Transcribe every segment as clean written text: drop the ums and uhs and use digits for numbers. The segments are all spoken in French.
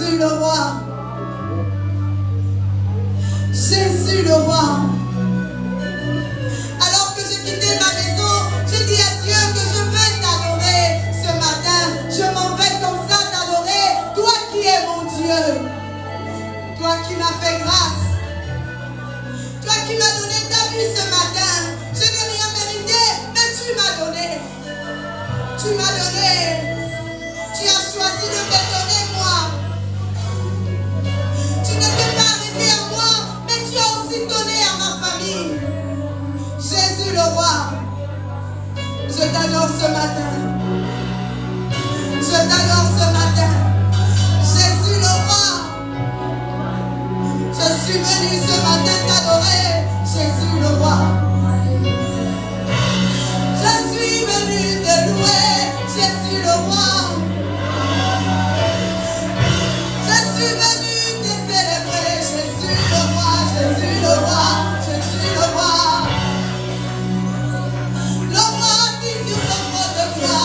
Jésus le roi. Jésus le roi. Alors que j'ai quitté ma maison, j'ai dit à Dieu que je veux t'adorer ce matin. Je m'en vais comme ça t'adorer. Toi qui es mon Dieu. Toi qui m'as fait grâce. Toi qui m'as donné ta vie ce matin. Je n'ai rien mérité, mais tu m'as donné. Tu m'as donné. Tu as choisi de me donner moi. Tu ne t'es pas arrêté à moi, mais tu as aussi donné à ma famille. Jésus le roi, je t'adore ce matin. Je t'adore ce matin. Jésus le roi, je suis venu ce matin t'adorer. Jésus le roi. Je suis venu te louer. Jésus le roi. Je suis venu te célébrer. Jésus le roi, Jésus le roi, Jésus le roi. Le roi qui sur son trône de gloire.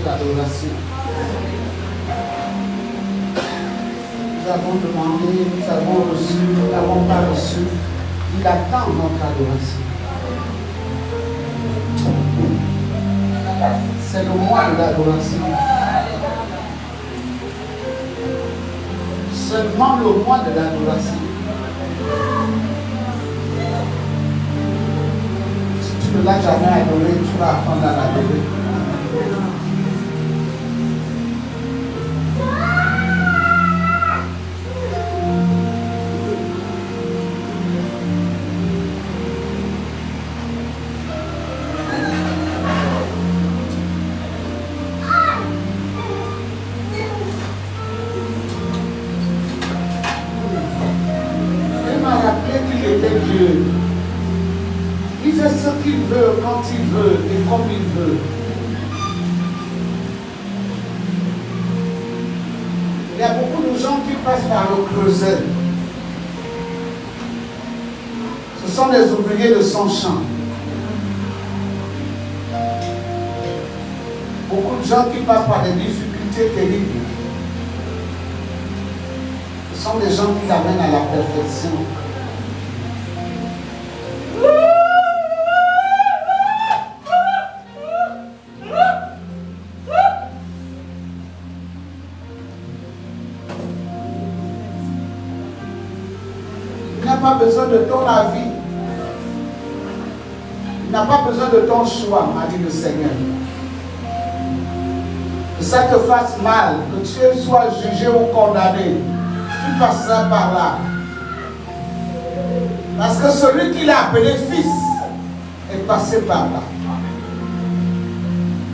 adoration. Nous avons demandé, nous avons reçu, nous n'avons pas reçu. Il attend notre adoration. C'est le mois de l'adoration. Seulement le mois de l'adoration. Si tu ne l'as jamais adoré, tu vas apprendre à l'adorer. Dieu. Il fait ce qu'il veut, quand il veut et comme il veut. Il y a beaucoup de gens qui passent par le creuset. Ce sont des ouvriers de son champ. Beaucoup de gens qui passent par des difficultés terribles. Ce sont des gens qui l'amènent à la perfection. Pas besoin de ton avis. Il n'a pas besoin de ton choix, m'a dit le Seigneur. Que ça te fasse mal, que tu sois jugé ou condamné, tu passeras par là. Parce que celui qui l'a appelé fils est passé par là.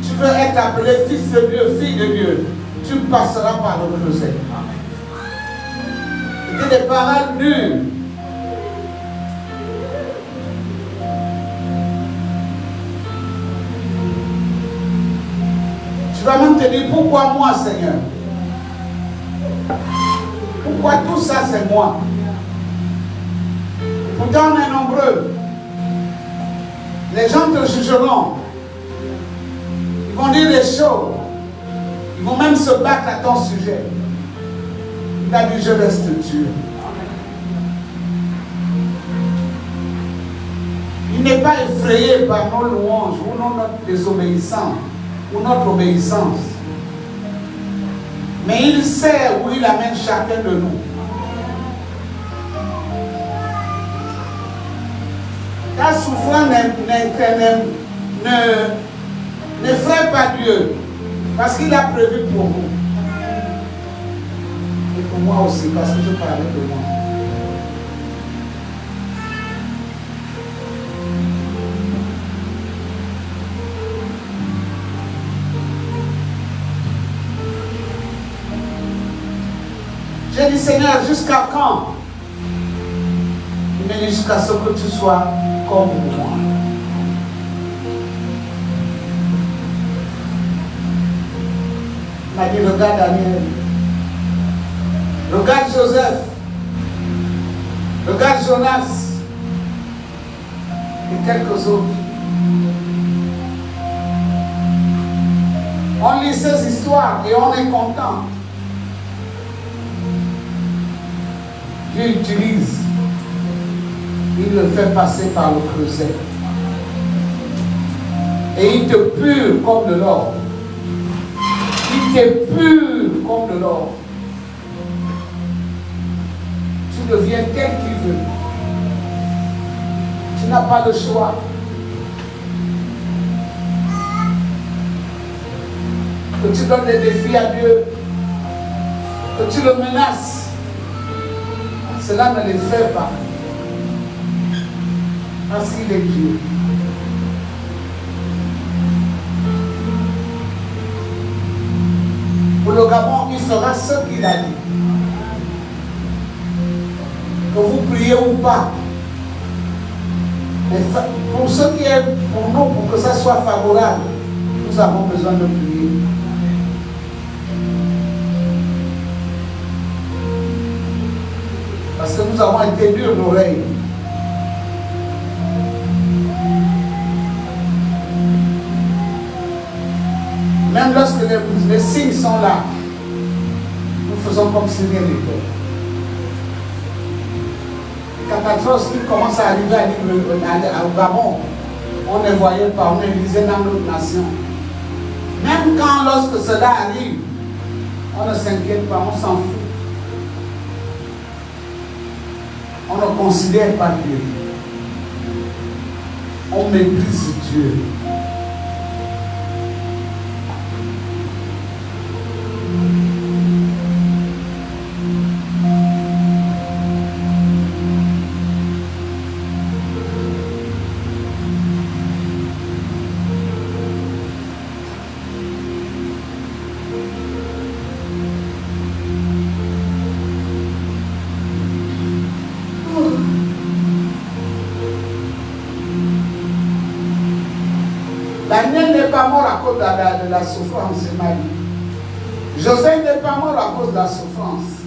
Tu veux être appelé fils de Dieu, fille de Dieu, tu passeras par le creuset. C'était des paroles dures. Tu vas même te dire, pourquoi moi, Seigneur? Pourquoi tout ça, c'est moi? Pourtant, on est nombreux. Les gens te jugeront. Ils vont dire des choses. Ils vont même se battre à ton sujet. Il a dit, je reste Dieu. Il n'est pas effrayé par nos louanges ou notre désobéissance. Pour notre obéissance. Mais il sait où il amène chacun de nous. Ta souffrance n'effraie pas Dieu, parce qu'il a prévu pour vous. Et pour moi aussi, parce que je parlais de moi. J'ai dit, Seigneur, jusqu'à quand? Il m'a dit, jusqu'à ce que tu sois comme moi. Il m'a dit, regarde Daniel, regarde Joseph, regarde Jonas et quelques autres. On lit ces histoires et on est content. Dieu utilise, il le fait passer par le creuset. Et il te pure comme de l'or. Il te pure comme de l'or. Tu deviens tel qu'il veut. Tu n'as pas le choix. Que tu donnes des défis à Dieu, que tu le menaces. Cela ne les fait pas. Parce qu'il est Dieu. Pour le Gabon, il fera ce qu'il a dit. Que vous priez ou pas. Mais pour ce qui est pour nous, pour que ça soit favorable, nous avons besoin de prier. Parce que nous avons été durs d'oreille. Même lorsque les les signes sont là. Nous faisons comme si rien n'était. Catastrophe qui commence à arriver au Gabon, on ne voyait pas, on ne lisait dans notre nation. Même quand, lorsque cela arrive, on ne s'inquiète pas, on s'en fout. On ne considère pas Dieu. On méprise Dieu. Daniel n'est pas mort à cause de la souffrance, c'est ma vie. Joseph n'est pas mort à cause de la souffrance.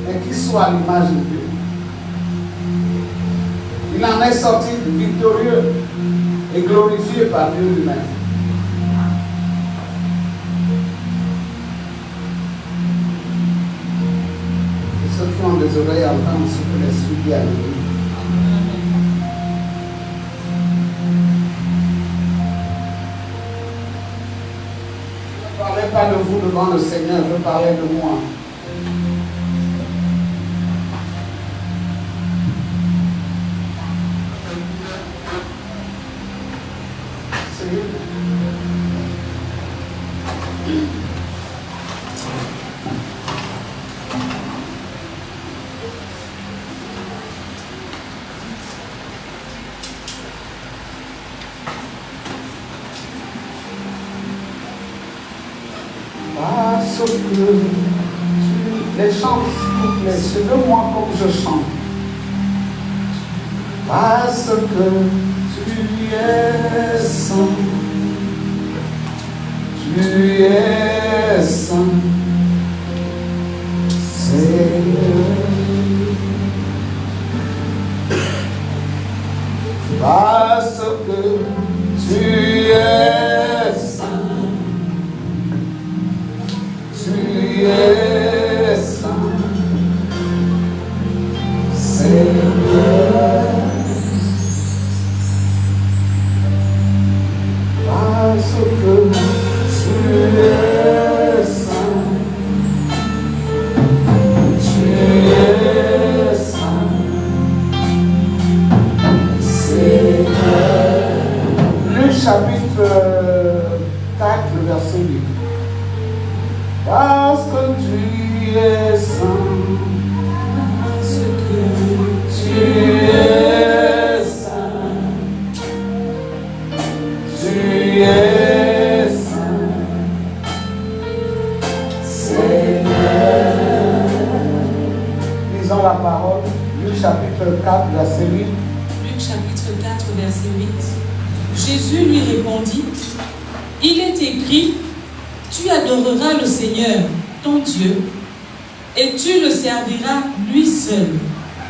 Mais qu'il soit à l'image de Dieu. Il en est sorti victorieux et glorifié par Dieu lui-même. Et ceux qui ont des oreilles à entendre ce que l'Esprit dit à l'Église. Je ne parlais pas de vous devant le Seigneur, je parlais de moi. Parce que les chants, s'il vous plaît, suivez-moi comme je chante. Parce que tu es saint, tu es saint, Seigneur. Parce que tu es saint. Tu es saint, Seigneur, parce que tu es saint, tu es saint, Seigneur. Luc chapitre 4, verset 8. Parce que tu es saint, parce que tu es saint, tu es saint, Seigneur. Lisons la parole, Luc chapitre 4, verset 8. Luc chapitre 4, verset 8. Jésus lui répondit, il est écrit, tu adoreras le Seigneur, ton Dieu, et tu le serviras lui seul.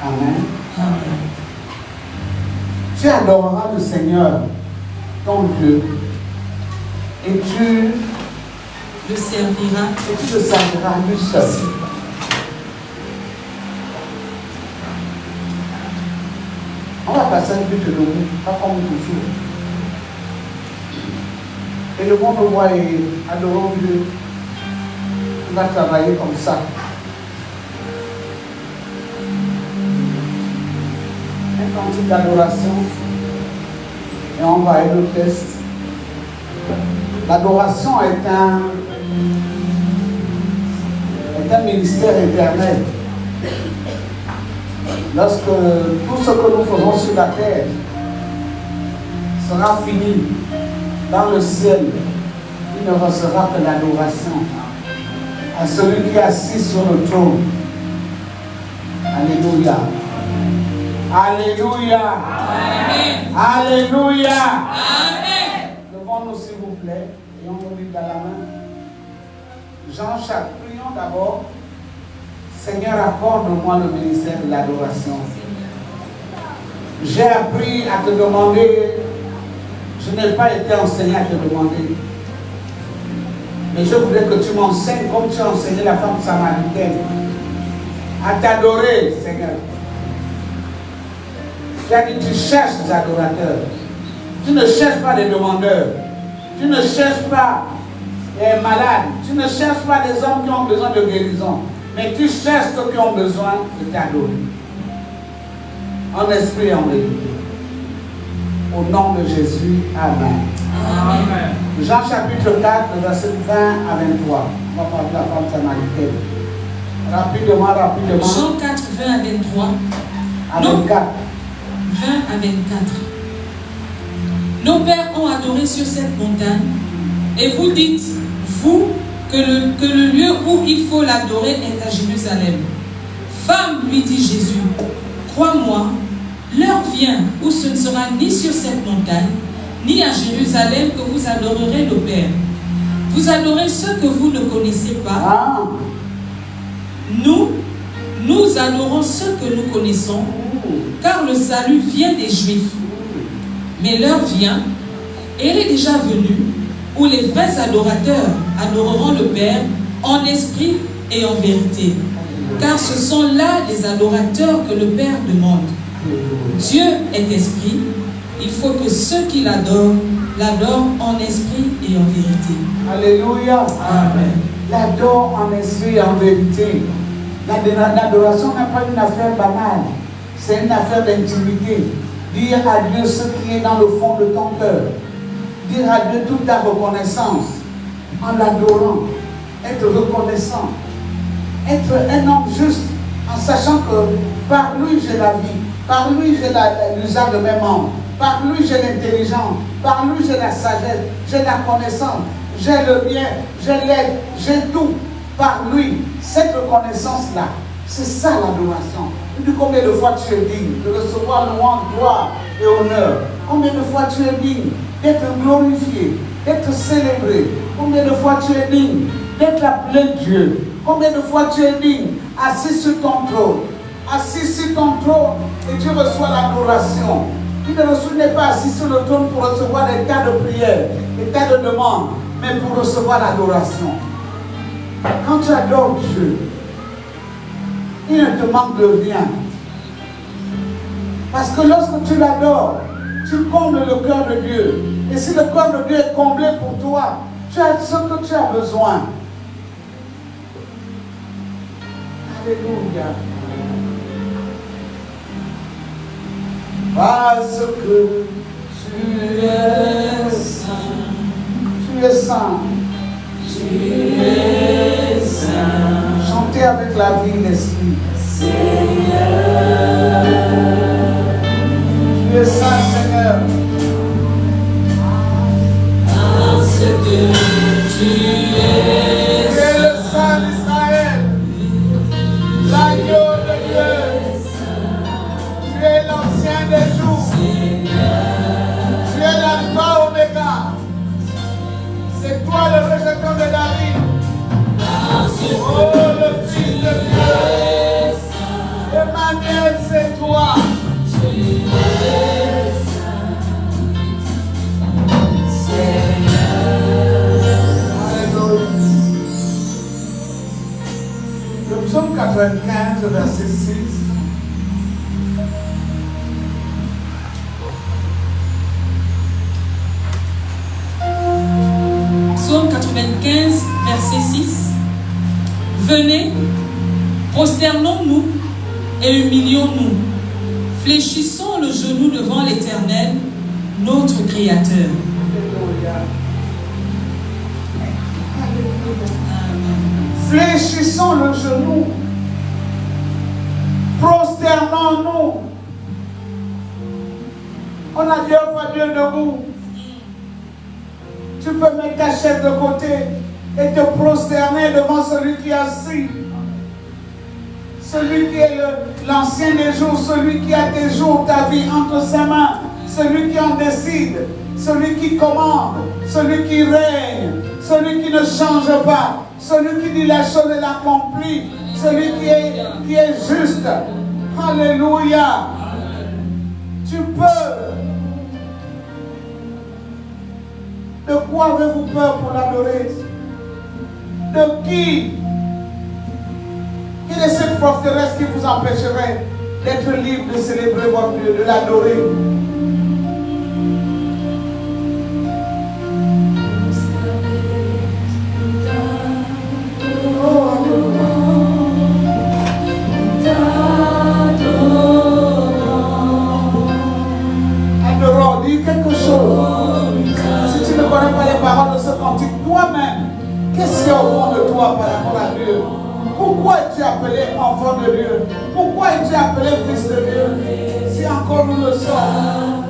Amen. Amen. Tu adoreras le Seigneur, ton Dieu, et tu Le serviras. Et tu le serviras lui seul. On va passer un but de nous, pas comme toujours. Et le monde voit et adorant Dieu. On va travailler comme ça. Un cantique d'adoration. Et on va aller au test. L'adoration est un ministère éternel. Lorsque tout ce que nous faisons sur la terre sera fini dans le ciel, il ne restera que l'adoration à celui qui est assis sur le trône. Alléluia. Alléluia. Amen. Alléluia. Amen. Levons-nous s'il vous plaît et on nous lit dans la main. Jean-Jacques, prions d'abord. Seigneur, accorde-moi le ministère de l'adoration. J'ai appris à te demander. Je n'ai pas été enseigné à te demander. Mais je voudrais que tu m'enseignes comme tu as enseigné la femme samaritaine à t'adorer, Seigneur. Tu as dit tu cherches des adorateurs. Tu ne cherches pas des demandeurs. Tu ne cherches pas les malades. Tu ne cherches pas des hommes qui ont besoin de guérison. Mais tu cherches ceux qui ont besoin de t'adorer. En esprit et en vérité. Au nom de Jésus, Amen. Amen. Jean chapitre 4, verset 20 à 23. On va parler de la femme samaritaine. Rapidement. Jean 4, 20 à 23. À 24. 20 à 24. Nos pères ont adoré sur cette montagne, et vous dites, vous, que le lieu où il faut l'adorer est à Jérusalem. Femme, lui dit Jésus, crois-moi, l'heure vient où ce ne sera ni sur cette montagne, ni à Jérusalem que vous adorerez le Père. Vous adorez ceux que vous ne connaissez pas. Nous adorons ceux que nous connaissons, car le salut vient des Juifs. Mais l'heure vient, et elle est déjà venue, où les vrais adorateurs adoreront le Père en esprit et en vérité. Car ce sont là les adorateurs que le Père demande. Dieu est esprit, il faut que ceux qui l'adorent, l'adorent en esprit et en vérité. Alléluia. Amen. L'adore en esprit et en vérité. L'adoration n'est pas une affaire banale, c'est une affaire d'intimité. Dire à Dieu ce qui est dans le fond de ton cœur. Dire à Dieu toute ta reconnaissance en l'adorant. Être reconnaissant. Être un homme juste en sachant que par lui j'ai la vie. Par lui j'ai l'usage de mes membres. Par lui j'ai l'intelligence. Par lui j'ai la sagesse. J'ai la connaissance. J'ai le bien. J'ai l'aide. J'ai tout. Par lui. Cette reconnaissance-là, c'est ça l'adoration. Tu dis combien de fois tu es digne de recevoir louange, gloire et honneur. Combien de fois tu es digne d'être glorifié, d'être célébré. Combien de fois tu es digne d'être appelé Dieu. Combien de fois tu es digne, assis sur ton trône. Assis sur ton trône et tu reçois l'adoration. Tu n'es pas assis sur le trône pour recevoir des tas de prières, des tas de demandes, mais pour recevoir l'adoration. Quand tu adores Dieu, il ne te manque de rien. Parce que lorsque tu l'adores, tu combles le cœur de Dieu. Et si le cœur de Dieu est comblé pour toi, tu as ce que tu as besoin. Alléluia. Parce que tu es saint. Tu es saint. Tu es saint. Chantez avec la vie, l'esprit. Seigneur. Tu es saint, Seigneur. Parce que tu es le saint d'Israël. L'agneau de Dieu. Tu es l'ancien des jours. Tu es l'alpha oméga. C'est toi le rejeton de David. Oh, le Fils de Dieu. Emmanuel, c'est toi. Alléluia. Le psaume 95, verset 6. Psaume 95, verset 6. Venez, prosternons-nous et humilions-nous. Fléchissons le genou devant l'Éternel, notre Créateur. Fléchissons le genou. Prosternons-nous. On a dit au Dieu debout. Tu peux mettre ta chaise de côté et te prosterner devant celui qui est assis. Celui qui est l'ancien des jours, celui qui a tes jours, ta vie entre ses mains, celui qui en décide, celui qui commande, celui qui règne, celui qui ne change pas, celui qui dit la chose et l'accomplit, celui qui est juste. Alléluia. Tu peux. De quoi avez-vous peur pour l'adorer? de qui? Quelle est cette forteresse qui vous empêcherait d'être libre de célébrer votre Dieu, de l'adorer? Adorons, dis quelque chose. Si tu ne connais pas les paroles de ce cantique, toi-même, qu'est-ce qu'il y a au fond de toi par rapport à Dieu? Pourquoi es-tu appelé enfant de Dieu? Pourquoi es-tu appelé fils de Dieu? Si encore nous le sommes.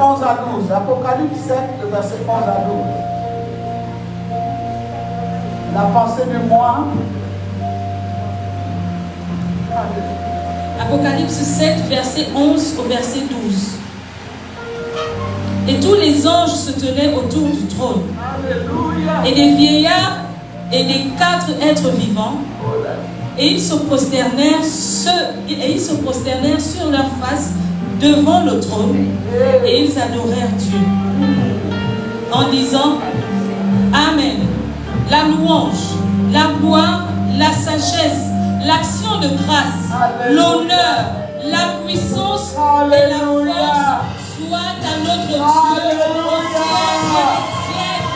11 à 12. Apocalypse 7, le verset 11 à 12. La pensée de moi. Apocalypse 7, verset 11 au verset 12. Et tous les anges se tenaient autour du trône. Alléluia. Et des vieillards et des 4 êtres vivants. Et ils se prosternèrent sur leur face devant le trône. Et ils adorèrent Dieu. En disant, Amen. La louange, la gloire, la sagesse, l'action de grâce, l'honneur, la puissance et la force soit à notre Dieu au siècle des siècles.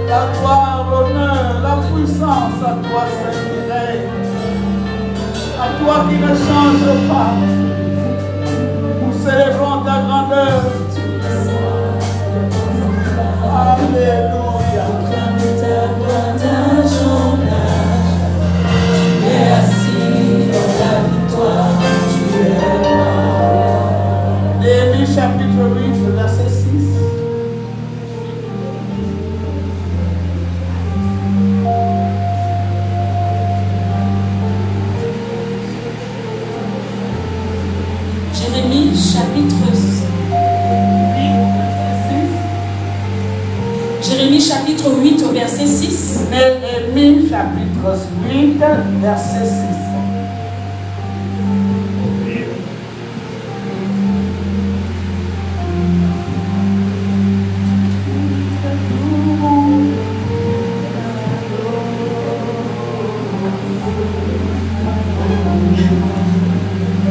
À toi, Seigneur, à toi qui ne change pas, nous célébrons ta grandeur. Alléluia. Tu es assis dans la victoire, tu es roi. Néhémie chapitre 8, verset 6. Jérémie chapitre 8 au verset 6. Néhémie chapitre 8, verset 6.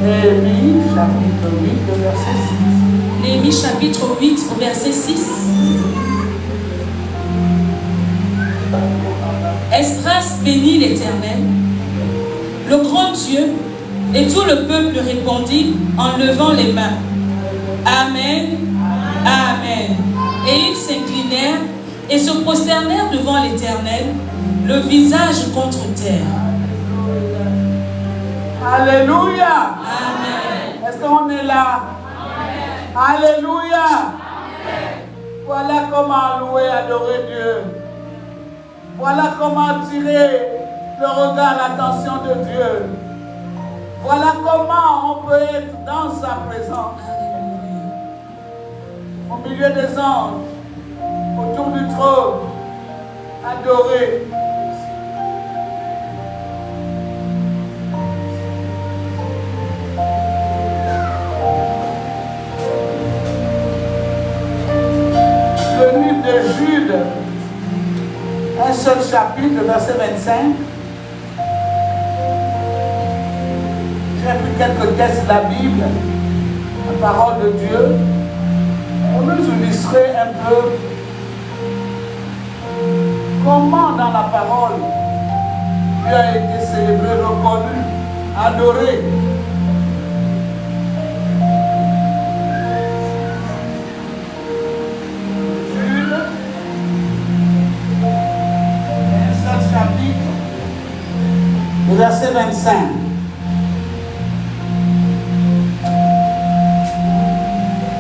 Néhémie chapitre 8, verset 6. Néhémie chapitre 8 au verset 6. Esdras bénit l'Éternel, le grand Dieu, et tout le peuple répondit en levant les mains. Amen, Amen. Et ils s'inclinèrent et se prosternèrent devant l'Éternel, le visage contre terre. Alléluia. Amen. Est-ce qu'on est là? Amen. Alléluia. Amen. Voilà comment louer, adorer Dieu. Voilà comment attirer le regard, l'attention de Dieu. Voilà comment on peut être dans sa présence. Au milieu des anges, autour du trône, adorer. Le livre de Jude, un seul chapitre, verset 25. J'ai pris quelques textes de la Bible, la parole de Dieu, pour nous illustrer un peu comment dans la parole Dieu a été célébré, reconnu, adoré. Chapitre, le verset 25.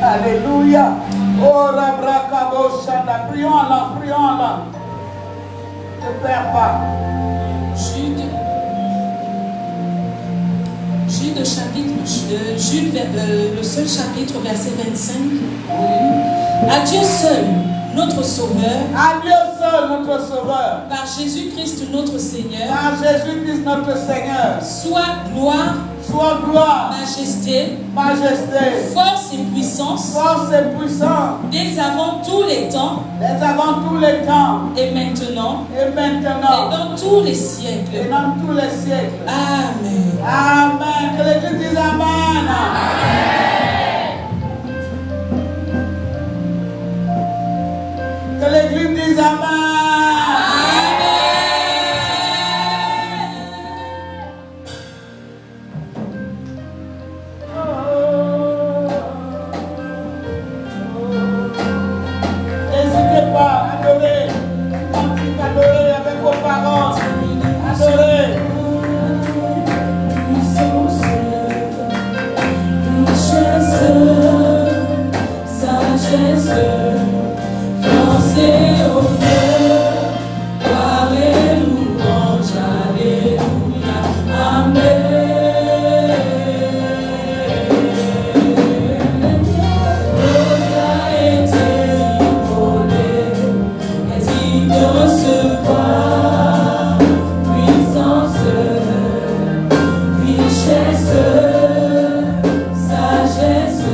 Alléluia. Oh, Rabrakaboshanda. Prions en langue, prions en langue. Ne perds pas. Jude chapitre, le seul chapitre, verset 25. Oui. À Dieu seul, notre Sauveur. À Dieu seul, notre Sauveur. Par Jésus-Christ, notre Seigneur. Par Jésus-Christ, notre Seigneur. Soit gloire. Soit gloire. Majesté. Majesté. Force et puissance. Force et puissance. Dès avant tous les temps. Dès avant tous les temps. Et maintenant. Et maintenant. Et dans tous les siècles. Et dans tous les siècles. Amen. Amen. Que l'Église dise Amen. Amen. Que l'église dise Amen. N'hésitez pas à adorer. Adorer avec vos paroles. Adorer. Sagesse, forcez au cœur, gloire et louange, alléluia, amen. L'autre a été immolé, est digne de recevoir puissance, richesse, sagesse.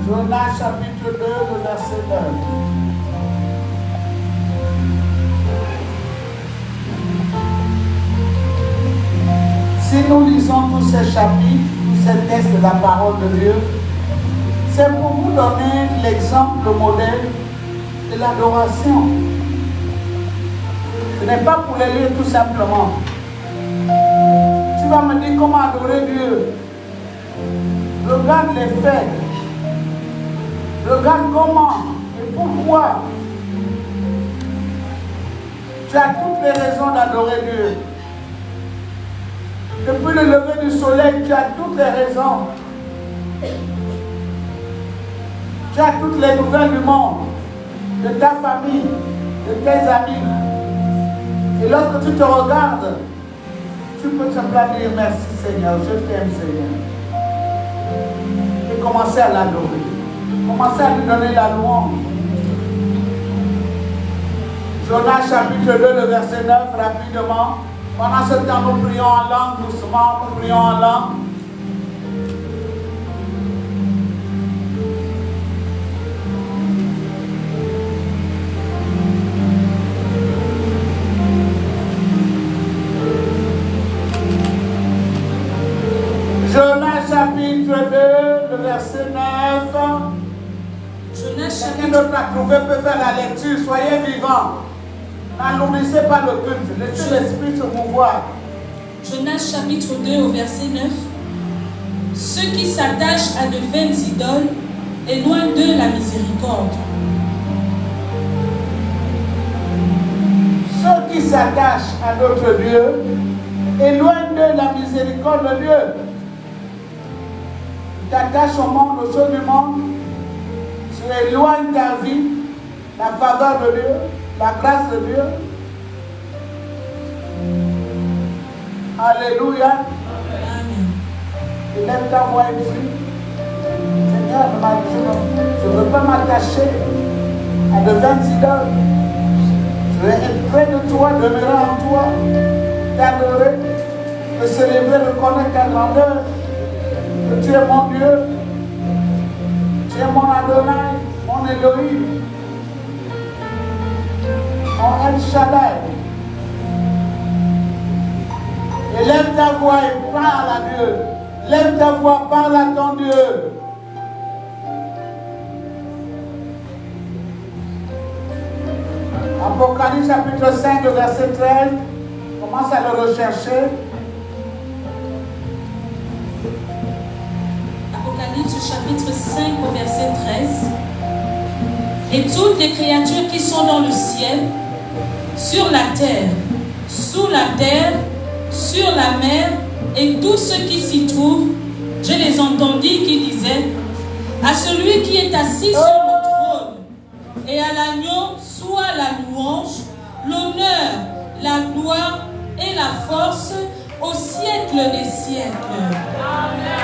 Jonas chapitre 2, le verset 9. Si nous lisons tous ces chapitres, tous ces textes de la parole de Dieu, c'est pour vous donner l'exemple, le modèle de l'adoration. Ce n'est pas pour les lire tout simplement. Tu vas me dire comment adorer Dieu. Regarde les faits. Regarde comment et pourquoi. Tu as toutes les raisons d'adorer Dieu. Depuis le lever du soleil, tu as toutes les raisons. Tu as toutes les nouvelles du monde, de ta famille, de tes amis. Et lorsque tu te regardes, tu peux simplement dire merci Seigneur, je t'aime Seigneur. Et commencer à l'adorer. Commencez à lui donner la louange. Jonas chapitre 2, le verset 9, rapidement. Pendant ce temps, nous prions en langue, doucement, nous prions en langue. Jonas chapitre 2, le verset 9. Quelqu'un d'autre a trouvé peut faire la lecture. Soyez vivants. N'alourdissez pas le culte. Laissez l'esprit se mouvoir. Jonas chapitre 2 au verset 9. Ceux qui s'attachent à de vaines idoles, éloignent d'eux la miséricorde. Ceux qui s'attachent à notre Dieu, éloignent d'eux la miséricorde de Dieu. Tu t'attaches au monde, aux choses du monde. Tu éloignes ta vie, la faveur de Dieu, la grâce de Dieu. Alléluia. Amen. Lève ta voix et prie. Seigneur, je ne veux pas m'attacher à de vaines idoles. Je veux être près de toi, demeurer en toi, t'adorer, te célébrer, reconnaître ta grandeur. Que tu es mon Dieu. Tu es mon Adonai, mon Elohim, mon El Shaddai. Et lève ta voix et parle à Dieu. Lève ta voix, parle à ton Dieu. Apocalypse chapitre 5, le verset 13. Commence à le rechercher. Apocalypse chapitre 5 au verset 13. Et toutes les créatures qui sont dans le ciel, sur la terre, sous la terre, sur la mer, et tous ceux qui s'y trouvent, les entendis qui disaient: à celui qui est assis sur le trône et à l'agneau soit la louange, l'honneur, la gloire et la force au siècle des siècles. Amen.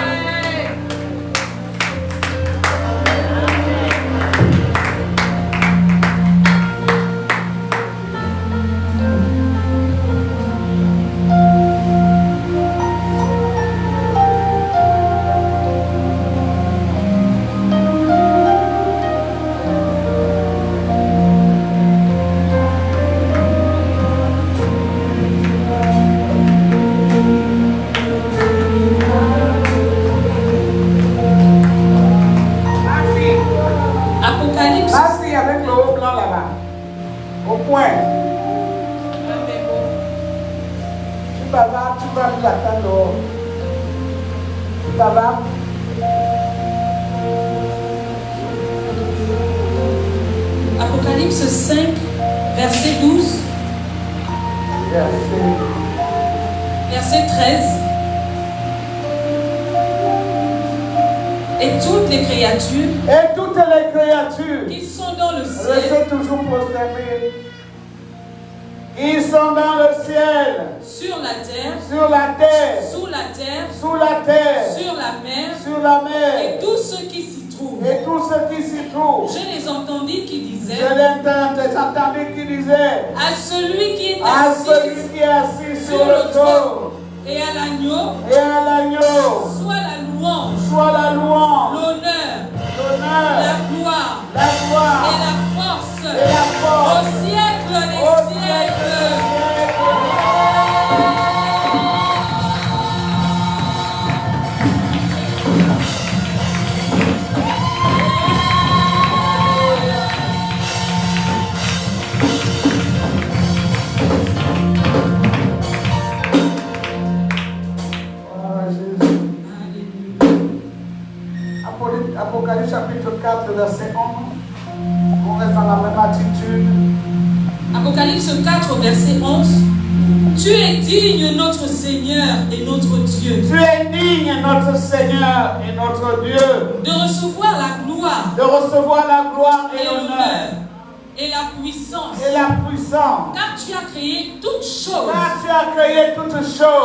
Apocalypse 5, verset 12, verset 13. Et toutes les créatures qui sont dans le ciel, restez toujours prosternés. Ils sont dans le ciel, sur la terre, sur la terre, sous la terre, sous la terre, sur la mer, sur la mer, et tous ceux qui s'y trouvent. et tous ceux qui s'y trouvent. Je les entendis qui disaient: Je les entendis qui disaient: à celui qui est à assis, celui qui est assis sur le trône et à l'agneau, soit la louange, l'honneur, la gloire et la force au siècle des siècles. Apocalypse chapitre 4, verset 11. On reste dans la même attitude. Apocalypse 4, verset 11. Tu es digne, notre Seigneur et notre Dieu. Tu es digne, notre Seigneur et notre Dieu, de recevoir la gloire, et l'honneur et la puissance. Car tu as créé toutes choses.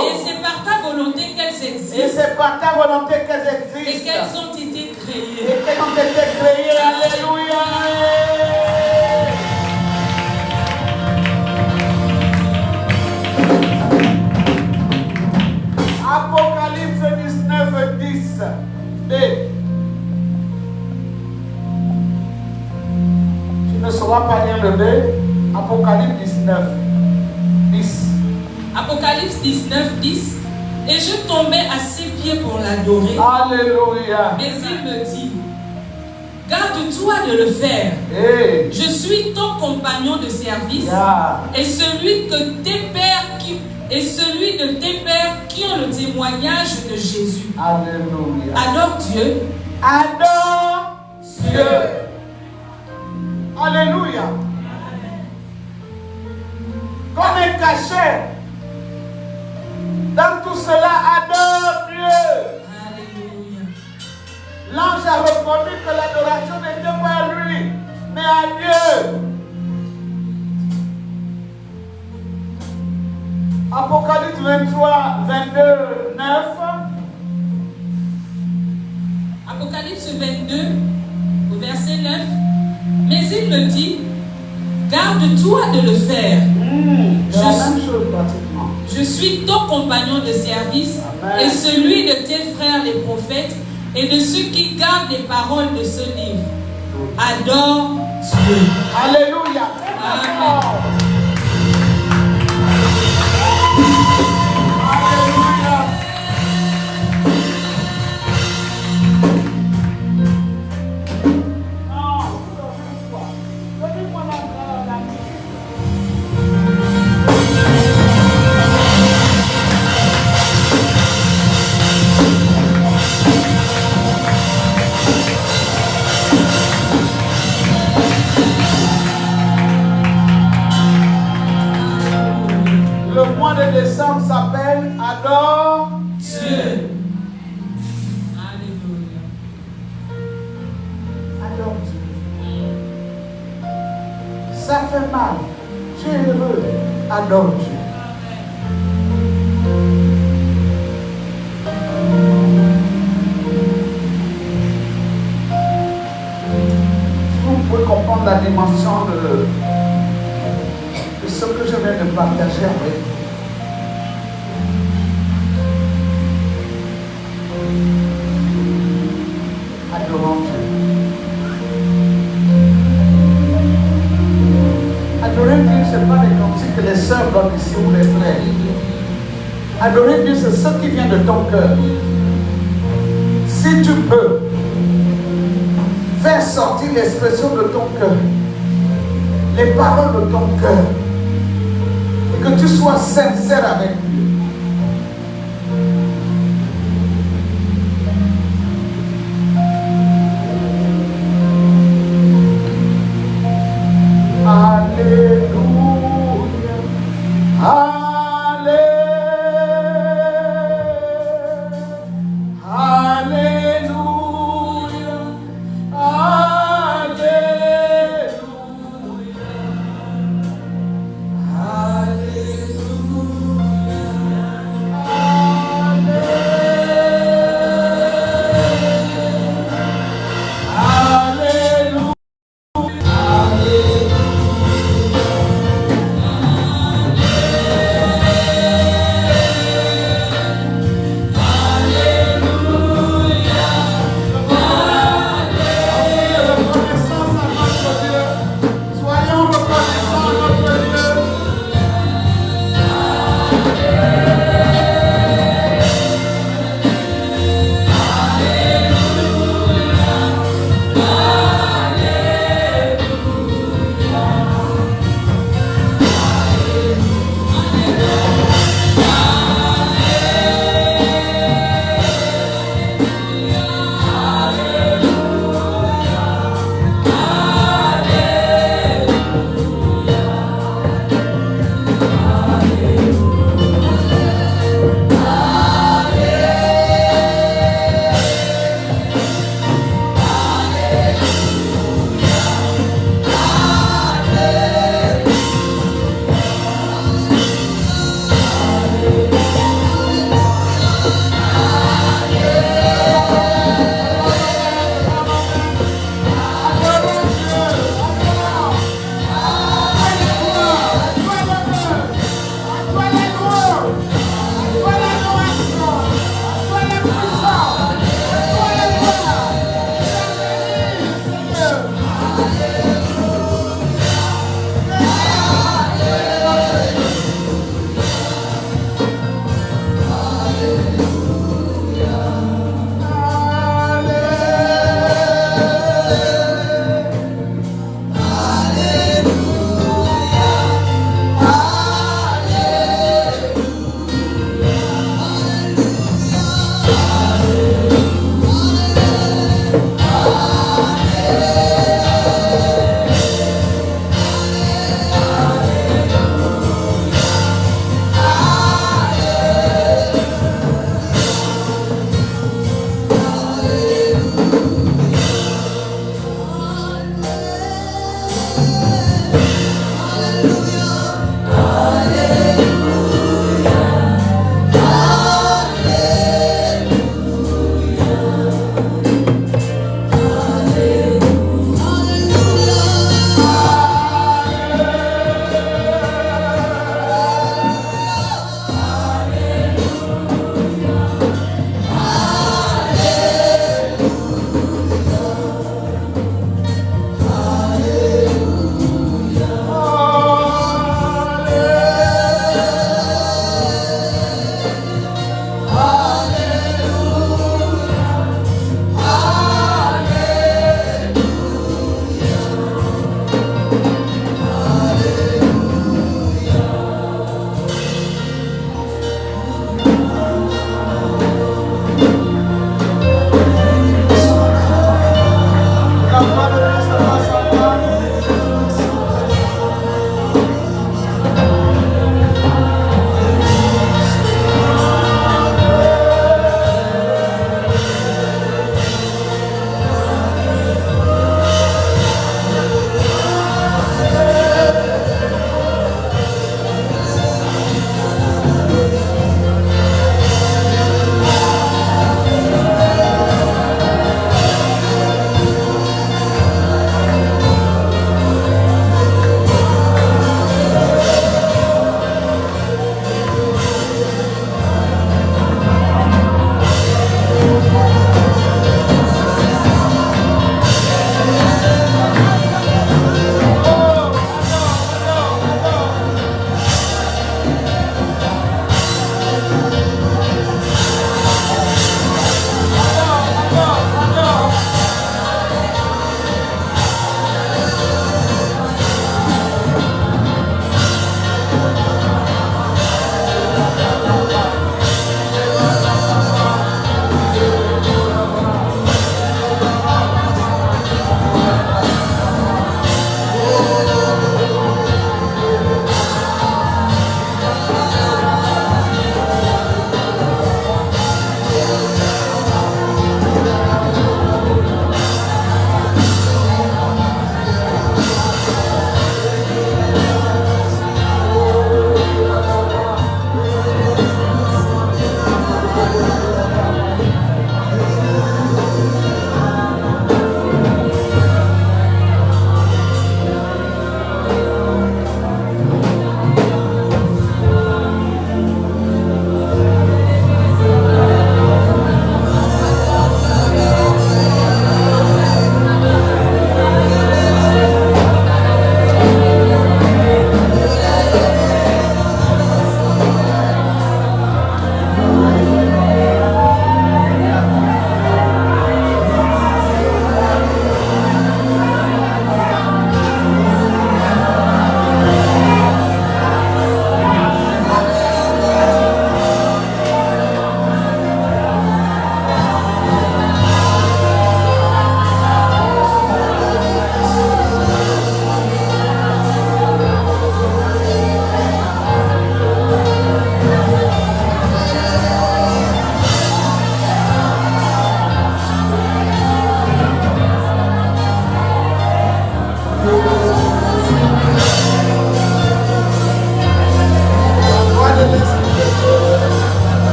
Et c'est par ta volonté qu'elles existent. Et qu'elles ont été créées. Alléluia. Apocalypse 19, 10. Tu ne sauras pas lire le B. Apocalypse 19, 10. Apocalypse 19, 10. Et je tombais à ses pieds pour l'adorer. Alléluia. Mais il me dit: garde-toi de le faire. Hey. Je suis ton compagnon de service, Yeah. et celui de tes pères qui ont le témoignage de Jésus. Alléluia. Adore Dieu. Adore Dieu. Alléluia. Comme un cachet. Dans tout cela, adore Dieu. Alléluia. L'ange a reconnu que l'adoration n'était pas à lui, mais à Dieu. Apocalypse 23, 22, 9. Apocalypse 22, au verset 9. Mais il me dit: garde-toi de le faire. C'est la même chose pratiquement. Je suis ton compagnon de service. Amen. Et celui de tes frères les prophètes et de ceux qui gardent les paroles de ce livre. Adore Dieu. Alléluia. Amen. Alléluia. Non, donnez-moi la Le mois de décembre s'appelle Adore Dieu. fait mal. Tu es heureux. Adore Dieu. Vous pouvez comprendre la dimension de ce que je viens de partager avec vous. Adorons Dieu. Adorer Dieu, ce n'est pas les cantiques que les sœurs donnent ici ou les frères. Adorer Dieu, c'est ce qui vient de ton cœur. Si tu peux faire sortir l'expression de ton cœur, les paroles de ton cœur, et que tu sois sincère avec Dieu,